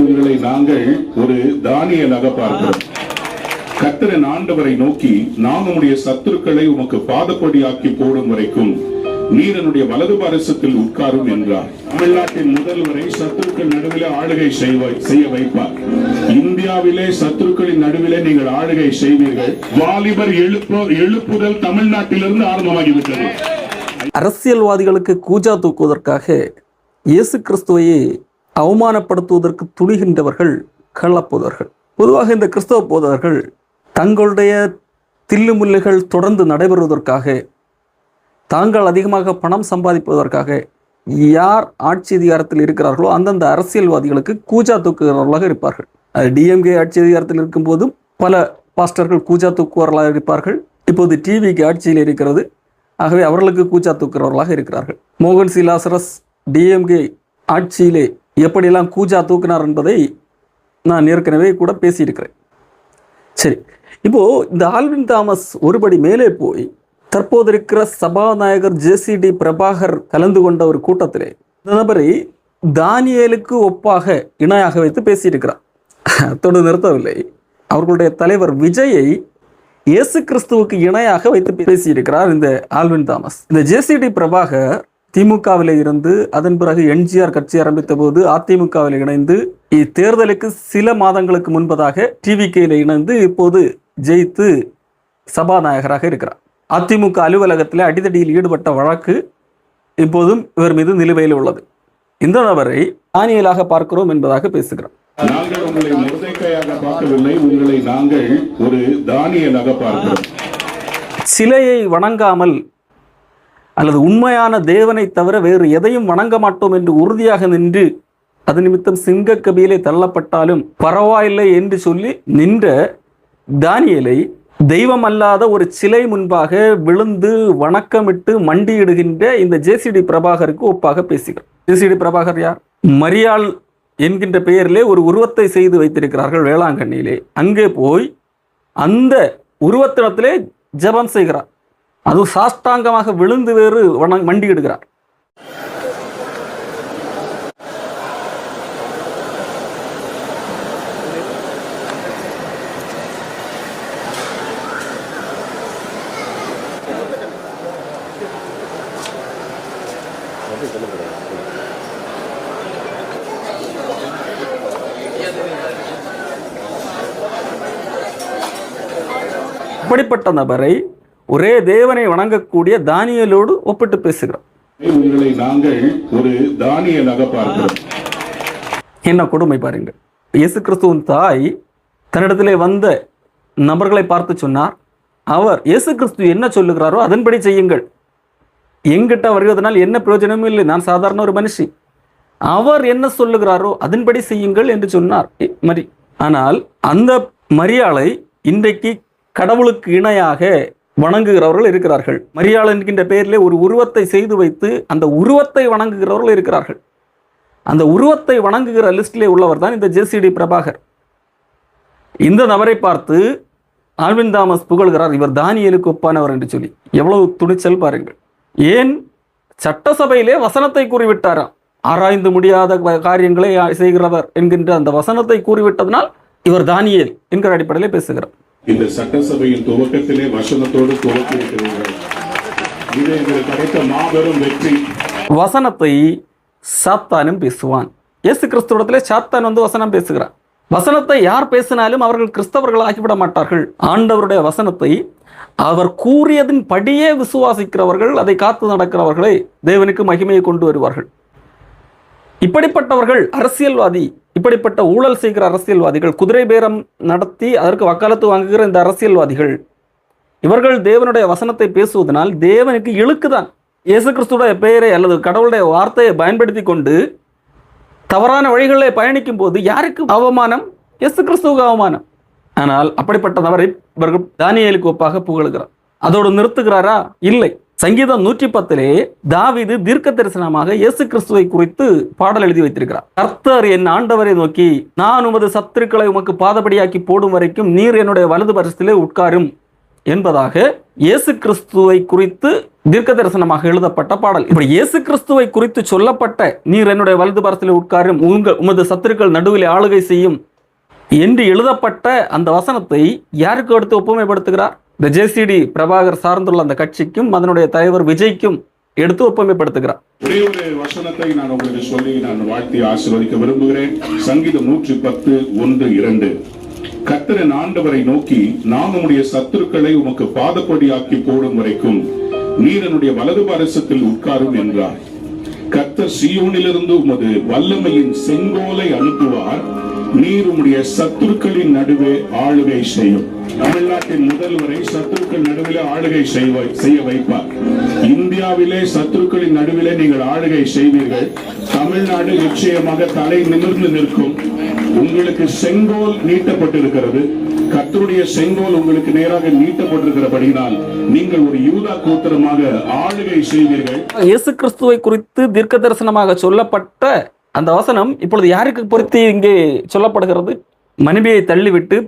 உங்களை நாங்கள் ஒரு தானியலாக பார்க்கிறோம். கர்த்தரின் ஆண்டவரை நோக்கி, நான் உம்முடைய சத்துருக்களை உமக்கு பாதப்படியாக்கி போடும் வரைக்கும் நீர் என்னுடைய வலது பாரசத்தில் உட்காரும் என்றார். தமிழ்நாட்டின் முதல்வரை சத்துருக்கள் நடுவிலே ஆளுகை செய்ய வைப்பார். இந்தியாவிலே சத்துருக்களின் நடுவிலே நீங்கள் ஆளுகை செய்வீர்கள். வாலிபர் எழுப்புதல் தமிழ்நாட்டிலிருந்து ஆரம்பமாகிவிட்டது. அரசியல்வாதிகளுக்கு கூஜா தூக்குவதற்காக இயேசு கிறிஸ்துவையே அவமானப்படுத்துவதற்கு துணிகின்றவர்கள் கள்ளப்போதர்கள். பொதுவாக இந்த கிறிஸ்தவ போதவர்கள் தங்களுடைய தில்லுமுல்லுகள் தொடர்ந்து நடைபெறுவதற்காக, தாங்கள் அதிகமாக பணம் சம்பாதிப்பதற்காக யார் ஆட்சி அதிகாரத்தில் இருக்கிறார்களோ அந்தந்த அரசியல்வாதிகளுக்கு கூஜா தூக்குகிறவர்களாக இருப்பார்கள். டிஎம்கே ஆட்சி அதிகாரத்தில் இருக்கும்போதும் பல பாஸ்டர்கள் கூஜா தூக்குவர்களாக இருப்பார்கள். இப்போது டிவிக்கு ஆட்சியில் இருக்கிறது, ஆகவே அவர்களுக்கு கூஜா தூக்குறவர்களாக இருக்கிறார்கள். மோகன் சி லாசரஸ் டிஎம்கே ஆட்சியிலே எப்படியெல்லாம் கூஜா தூக்கினார் என்பதை நான் ஏற்கனவே கூட பேசியிருக்கிறேன். சரி, இப்போது இந்த ஆல்வின் தாமஸ் ஒருபடி மேலே போய் தற்போது இருக்கிற சபாநாயகர் ஜேசிடி பிரபாகர் கலந்து கொண்ட ஒரு கூட்டத்திலே இந்த நபரை தானியேலுக்கு ஒப்பாக இணையாக வைத்து பேசியிருக்கிறார். அத்தோடு நிறுத்தவில்லை, அவர்களுடைய தலைவர் விஜயை இயேசு கிறிஸ்துவுக்கு இணையாக வைத்து பேசியிருக்கிறார் இந்த ஆல்வின் தாமஸ். இந்த ஜேசிடி பிரபாகர் திமுகவில் இருந்து அதன் பிறகு எம்ஜிஆர் கட்சி ஆரம்பித்த போது அதிமுகவில் இணைந்து இத்தேர்தலுக்கு சில மாதங்களுக்கு முன்பதாக டிவிகேயில் இணைந்து இப்போது ஜெயித்து சபாநாயகராக இருக்கிறார். அதிமுக அலுவலகத்தில் அடிதடியில் ஈடுபட்ட வழக்கு இப்போதும் இவர் மீது நிலுவையில் உள்ளது. இந்த நபரை தானியேலாக பார்க்கிறோம் என்பதாக பேசுகிறார். நாங்கள் உங்களை மொர்தெக்காயாக பார்க்கவில்லை, உங்களை நாங்கள் ஒரு தானியேலாக பார்க்கிறோம். சிலையை வணங்காமல் அல்லது உண்மையான தேவனை தவிர வேறு எதையும் வணங்க மாட்டோம் என்று உறுதியாக நின்று அது நிமித்தம் சிங்க கபியிலே தள்ளப்பட்டாலும் பரவாயில்லை என்று சொல்லி நின்ற தானியேலை தெய்வம் அல்லாத ஒரு சிலை முன்பாக விழுந்து வணக்கமிட்டு மண்டியிடுகின்ற இந்த ஜேசிடி பிரபாகருக்கு ஒப்பாக பேசுகிறார். ஜேசிடி பிரபாகர் யார்? மரியாள் என்கின்ற பெயரிலே ஒரு உருவத்தை செய்து வைத்திருக்கிறார்கள் வேளாங்கண்ணியிலே. அங்கே போய் அந்த உருவத்திடத்திலே ஜெபம் செய்கிறார். அது சாஷ்டாங்கமாக விழுந்து வேறு மண்டியிடுகிறார். அப்படிப்பட்ட நபரை ஒரே தேவனை வணங்கக்கூடிய தானியேலோடு ஒப்பிட்டு பேசுகிறோம். உங்களை நாங்கள் ஒரு தானியேலாக பார்க்கிறோம். என்ன கொடுமை பாருங்கள். இயேசு கிறிஸ்துவின் தாய் தன்னிடத்திலே வந்த நபர்களை பார்த்து சொன்னார், அவர் இயேசு கிறிஸ்து என்ன சொல்லுகிறாரோ அதன்படி செய்யுங்கள். எங்கிட்ட வருவதனால் என்ன பிரயோஜனமும் இல்லை, நான் சாதாரண ஒரு மனுஷி. அவர் என்ன சொல்லுகிறாரோ அதன்படி செய்யுங்கள் என்று சொன்னார் மரி. ஆனால் அந்த மரியாளை இன்றைக்கு கடவுளுக்கு இணையாக வணங்குகிறவர்கள் இருக்கிறார்கள். மரியாள் என்கின்ற பெயரிலே ஒரு உருவத்தை செய்து வைத்து அந்த உருவத்தை வணங்குகிறவர்கள் இருக்கிறார்கள். அந்த உருவத்தை வணங்குகிற லிஸ்டிலே உள்ளவர் தான் இந்த ஜேசிடி பிரபாகர். இந்த நபரை பார்த்து ஆல்வின் தாமஸ் புகழ்கிறார், இவர் தானியேலுக்கு ஒப்பானவர் என்று சொல்லி. எவ்வளவு துணிச்சல் பாருங்கள். ஏன் சட்டசபையிலே வசனத்தை கூறிவிட்டாராம். ஆராய்ந்து முடியாத காரியங்களை செய்கிறவர் என்கின்ற அந்த வசனத்தை கூறிவிட்டதனால் இவர் தானியேல் என்கிற அடிப்படையிலே பேசுகிறார். இந்த சட்டசபையின் துவக்கத்திலே வசனத்தோடு துவக்கியிருக்கிறீர்கள். இது எங்களுக்கு கிடைத்த மாபெரும் வெற்றி. வசனத்தை சாத்தானும் பேசுவான். இயேசு கிறிஸ்துவிடத்திலே சாத்தான் வந்து வசனம் பேசுகிறான். வசனத்தை யார் பேசினாலும் அவர்கள் கிறிஸ்தவர்கள் ஆகிவிட மாட்டார்கள். ஆண்டவருடைய வசனத்தை அவர் கூறியதின் படியே விசுவாசிக்கிறவர்கள், அதை காத்து நடக்கிறவர்களை தேவனுக்கு மகிமையை கொண்டு வருவார்கள். இப்படிப்பட்டவர்கள் அரசியல்வாதி, இப்படிப்பட்ட ஊழல் செய்கிற அரசியல்வாதிகள், குதிரை பேரம் நடத்தி அதற்கு வக்காலத்து வாங்குகிற இந்த அரசியல்வாதிகள், இவர்கள் தேவனுடைய வசனத்தை பேசுவதனால் தேவனுக்கு இழுக்குதான். இயேசு கிறிஸ்துடைய பெயரை அல்லது கடவுளுடைய வார்த்தையை பயன்படுத்தி கொண்டு தவறான வழிகளில் பயணிக்கும் போது யாருக்கு அவமானம்? இயேசு கிறிஸ்துவுக்கு அவமானம். ஆனால் அப்படிப்பட்ட நபரை இவர்கள் தானியேலுக்கு ஒப்பாக புகழுகிறார். அதோடு நிறுத்துகிறாரா? இல்லை. சங்கீதம் 110 தாவீது தீர்க்க தரிசனமாக இயேசு கிறிஸ்துவை குறித்து பாடல் எழுதி வைத்திருக்கிறார். கர்த்தர் என் ஆண்டவரை நோக்கி, நான் உமது சத்துருக்களை உமக்கு பாதபடியாக்கி போடும் வரைக்கும் நீர் என்னுடைய வலது பரிசத்திலே உட்காரும் என்பதாக இயேசு கிறிஸ்துவை குறித்து தீர்க்க தரிசனமாக எழுதப்பட்ட பாடல். இப்படி இயேசு கிறிஸ்துவை குறித்து சொல்லப்பட்ட நீர் என்னுடைய வலது பாரத்தில் உட்காரும், உமது சத்துருக்கள் நடுவில் ஆளுகை செய்யும் என்று எழுதப்பட்ட அந்த வசனத்தை யாருக்கு எடுத்து ஒப்புமைப்படுத்துகிறார்? இந்த ஜேசிடி பிரபாகர் சார்ந்துள்ள அந்த கட்சிக்கும் அதனுடைய தலைவர் விஜய்க்கும் எடுத்து ஒப்புமைப்படுத்துகிறார். ஒரே ஒரு வசனத்தை நான் உங்களுக்கு சொல்லி நான் வாழ்த்தி ஆசீர்வதிக்க விரும்புகிறேன். சங்கீதம் 110:1-2. கர்த்தரின் ஆண்டவரை நோக்கி, நான் உம்முடைய சத்துருக்களை உமக்கு பாதப்படியாக்கி போடும் வரைக்கும் நீர் என்னுடைய வலது பாரசத்தில் உட்காரும் என்றார். கர்த்தர் சீயோனிலிருந்து உமது வல்லமையின் செங்கோலை அனுப்புவார், நீர் உம்முடைய சத்துருக்களின் நடுவே ஆளுகை செய்யும். தமிழ்நாட்டின் முதல்வரை சத்துருக்கள் நடுவிலே ஆளுகை செய்ய வைப்பார். இந்தியாவிலே சத்துருக்களின் நடுவிலே நீங்கள் ஆளுகை செய்வீர்கள். தமிழ்நாடு நிச்சயமாக தலை நிமிர்ந்து நிற்கும். உங்களுக்கு செங்கோல் நீட்டப்பட்டிருக்கிறது. கர்த்தருடைய செங்கோல் உங்களுக்கு நேராக நீட்டப்பட்டிருக்கிறபடியால் நீங்கள் ஒரு யூதா கோத்திரமாக ஆளுகை செய்வீர்கள். இயேசு கிறிஸ்துவை குறித்து தீர்க்க தரிசனமாக சொல்லப்பட்ட அந்த வசனம் இப்பொழுது யாருக்கு பொருத்தி இங்கே சொல்லப்படுகிறது? மனைவியை தள்ளிவிட்டு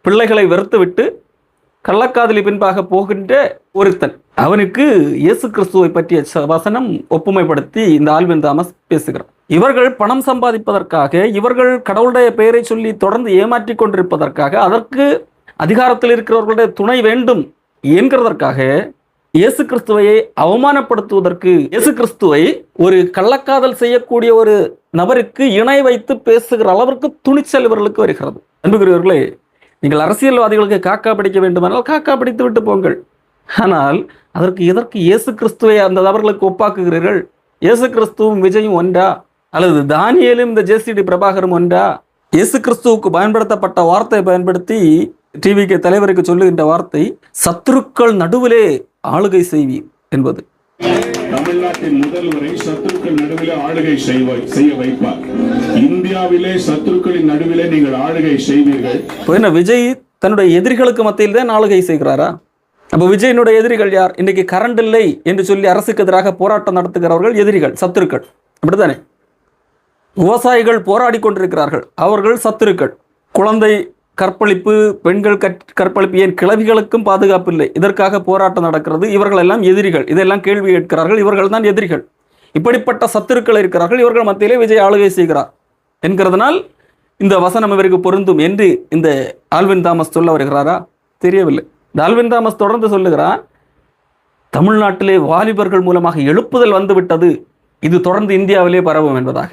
பிள்ளைகளை வெறுத்துவிட்டு கள்ளக்காதலி பின்பாக போகின்ற ஒருத்தன், அவனுக்கு இயேசு கிறிஸ்துவை பற்றிய வசனம் ஒப்புமைப்படுத்தி இந்த ஆல்வின் தாமஸ் பேசுகிறார். இவர்கள் பணம் சம்பாதிப்பதற்காக, இவர்கள் கடவுளுடைய பெயரை சொல்லி தொடர்ந்து ஏமாற்றிக் கொண்டிருப்பதற்காக, அதற்கு அதிகாரத்தில் இருக்கிறவர்களுடைய துணை வேண்டும் என்கிறதற்காக இயேசு கிறிஸ்துவையை அவமானப்படுத்துவதற்கு, இயேசு கிறிஸ்துவை ஒரு கள்ளக்காதல் செய்யக்கூடிய ஒரு நபருக்கு இணை வைத்து பேசுகிற அளவிற்கு துணிச்சல் இவர்களுக்கு வருகிறது. அன்புக்குரியவர்களே, நீங்கள் அரசியல்வாதிகளுக்கு காக்கா பிடிக்க வேண்டுமானால் காக்கா பிடித்து விட்டு போங்கள். ஆனால் அதற்கு எதற்கு இயேசு கிறிஸ்துவை அந்த நபர்களுக்கு ஒப்பாக்குகிறீர்கள்? இயேசு கிறிஸ்துவும் விஜயும் ஒன்றா? அல்லது தானியேலும் இந்த ஜேசிடி பிரபாகரும் ஒன்றா? இயேசு கிறிஸ்துவுக்கு பயன்படுத்தப்பட்ட வார்த்தையை பயன்படுத்தி டிவிக்கு தலைவருக்கு சொல்லுகின்ற வார்த்தை சத்துருக்கள் நடுவிலே ஆளுகை செய்வீர் என்பது. தமிழ்நாட்டின் முதல்வரை சத்துருக்கள் நடுவிலே ஆளுகை செய்ய வைப்பார். இந்தியாவிலே சத்துருக்களின் நடுவிலே நீங்கள் ஆளுகை செய்வீர்கள். என்ன, விஜய் தன்னுடைய எதிரிகளுக்கு மத்தியில் தான் ஆளுகை செய்கிறாரா? அப்ப விஜயனுடைய எதிரிகள் யார்? இன்னைக்கு கரண்ட் இல்லை என்று சொல்லி அரசுக்கு எதிராக போராட்டம் நடத்துகிறவர்கள் எதிரிகள், சத்துருக்கள். அப்படித்தானே? விவசாயிகள் போராடி கொண்டிருக்கிறார்கள், அவர்கள் சத்துருக்கள். குழந்தை கற்பழிப்பு, பெண்கள் கற்பழிப்பு, ஏன் கிழவிகளுக்கும் பாதுகாப்பு இல்லை, இதற்காக போராட்டம் நடக்கிறது. இவர்கள் எல்லாம் எதிரிகள். இதெல்லாம் கேள்வி கேட்கிறார்கள், இவர்கள் தான் எதிரிகள். இப்படிப்பட்ட சத்துருக்கள் இருக்கிறார்கள். இவர்கள் மத்தியிலே விஜய் ஆளுகை செய்கிறார் என்கிறதுனால் இந்த வசனம் இவருக்கு பொருந்தும் என்று இந்த ஆல்வின் தாமஸ் சொல்ல வருகிறாரா? தெரியவில்லை. இந்த ஆல்வின் தாமஸ் தொடர்ந்து சொல்லுகிறார், தமிழ்நாட்டிலே வாலிபர்கள் மூலமாக எழுப்புதல் வந்துவிட்டது, இது தொடர்ந்து இந்தியாவிலே பரவும் என்பதாக.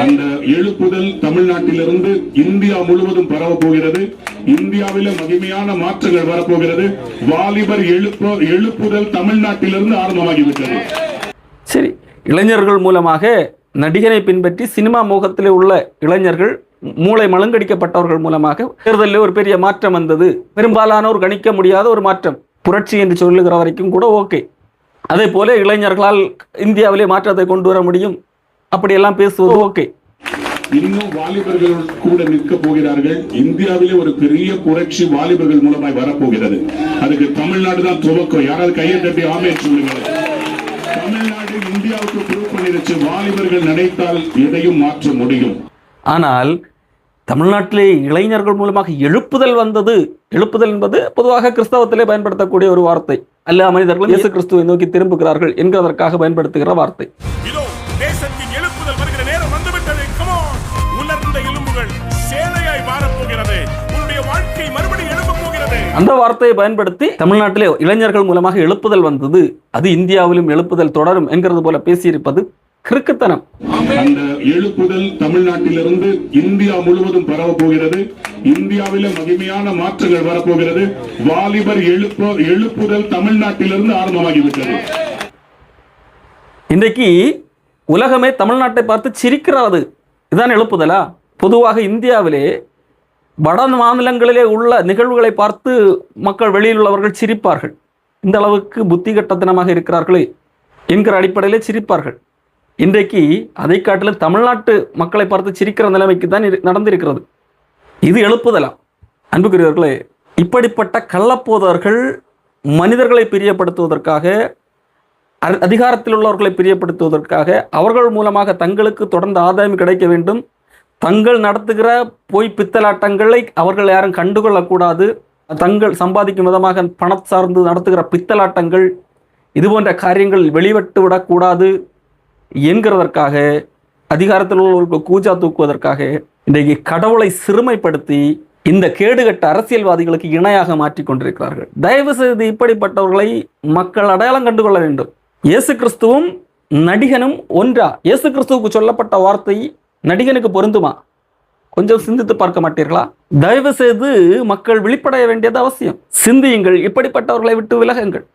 அந்த எழுப்புதல் தமிழ்நாட்டிலிருந்து இந்தியா முழுவதும் பரவ போகிறது. இந்தியாவில மகிமையான மாற்றங்கள் வரப்போகிறது. வாலிபர் எழுப்புதல் தமிழ்நாட்டிலிருந்து ஆரம்பமாகிவிட்டது. சரி, இளைஞர்கள் மூலமாக நடிகரை பின்பற்றி சினிமா மோகத்திலே உள்ள இளைஞர்கள், மூளை மழுங்கடிக்கப்பட்டவர்கள் மூலமாக தேர்தலில் ஒரு பெரிய மாற்றம் வந்தது. பெரும்பாலானோர் கணிக்க முடியாத ஒரு மாற்றம், புரட்சி என்று சொல்லுகிற வரைக்கும் கூட ஓகே. அதே போல இளைஞர்களால் இந்தியாவிலே மாற்றத்தை கொண்டு வர முடியும், அப்படியெல்லாம் பேசுவது ஓகே. இன்னும் வாலிபர்கள் கூட நிற்க போகிறார்கள். இந்தியாவிலே ஒரு பெரிய புரட்சி வாலிபர்கள் மூலமாய் வரப்போகிறது. அதுக்கு தமிழ்நாடு தான் துவக்கம். யாராவது கையை தட்டி ஆமென் சொல்லுங்க. தமிழ்நாடு இந்தியாவுக்கு ப்ரூவ் பண்ணிருச்சு, வாலிபர்கள் நினைத்தால் எதையும் மாற்ற முடியும். ஆனால் தமிழ்நாட்டிலே இளைஞர்கள் மூலமாக எழுப்புதல் வந்தது. எழுப்புதல் என்பது பொதுவாக கிறிஸ்தவத்திலே பயன்படுத்தக்கூடிய ஒரு வார்த்தை. எல்லா மனிதர்களும் இயேசு கிறிஸ்துவை நோக்கி திரும்புகிறார்கள் என்கிறதற்காக பயன்படுத்துகிற வார்த்தை. அந்த வார்த்தையை பயன்படுத்தி தமிழ்நாட்டிலே இளைஞர்கள் மூலமாக எழுப்புதல் வந்தது, அது இந்தியாவிலும் எழுப்புதல் தொடரும் என்கிறது போல பேசியிருப்பது கிறுக்குத்தனம். அந்த எழுப்புதல் தமிழ்நாட்டிலிருந்து இந்தியா முழுவதும் பரவ போகிறது. இந்தியாவில மகிமையான மாற்றங்கள் வரப்போகிறது. வாலிபர் எழுப்புதல் தமிழ்நாட்டிலிருந்து ஆரம்பமாகிவிட்டது. இன்றைக்கு உலகமே தமிழ்நாட்டை பார்த்து சிரிக்கிறது. இதுதான் எழுப்புதலா? பொதுவாக இந்தியாவிலே வட மாநிலங்களிலே உள்ள நிகழ்வுகளை பார்த்து மக்கள் வெளியில் உள்ளவர்கள் சிரிப்பார்கள். இந்த அளவுக்கு புத்தி கட்டத்தனமாக இருக்கிறார்களே என்கிற அடிப்படையிலே சிரிப்பார்கள். இன்றைக்கு அதை காட்டிலும் தமிழ்நாட்டு மக்களை பார்த்து சிரிக்கிற நிலைமைக்கு தான் நடந்திருக்கிறது. இது எழுப்புதலா? அன்புக்குரியவர்களே, இப்படிப்பட்ட கள்ளப்போதர்கள் மனிதர்களை பிரியப்படுத்துவதற்காக, அதிகாரத்தில் உள்ளவர்களை பிரியப்படுத்துவதற்காக, அவர்கள் மூலமாக தங்களுக்கு தொடர்ந்து ஆதாயம் கிடைக்க வேண்டும், தங்கள் நடத்துகிற பொய் பித்தலாட்டங்களை அவர்கள் யாரும் கண்டுகொள்ளக்கூடாது, தங்கள் சம்பாதிக்கும் விதமாக பணம் சார்ந்து நடத்துகிற பித்தலாட்டங்கள் இது போன்ற காரியங்கள் வெளிவட்டு விடக்கூடாது என்கிறதற்காக, அதிகாரத்தில் உள்ளவர்களுக்கு கூஜா தூக்குவதற்காக இன்றைக்கு கடவுளை சிறுமைப்படுத்தி இந்த கேடுகட்ட அரசியல்வாதிகளுக்கு இணையாக மாற்றிக் கொண்டிருக்கிறார்கள். தயவு செய்து இப்படிப்பட்டவர்களை மக்கள் அடையாளம் கண்டுகொள்ள வேண்டும். இயேசு கிறிஸ்துவும் நடிகனும் ஒன்றா? இயேசு கிறிஸ்துவுக்கு சொல்லப்பட்ட வார்த்தை நடிகனுக்கு பொருந்துமா? கொஞ்சம் சிந்தித்து பார்க்க மாட்டீர்களா? தயவு செய்து மக்கள் விழிப்படைய வேண்டியது அவசியம். சிந்தியுங்கள், இப்படிப்பட்டவர்களை விட்டு விலகுங்கள்.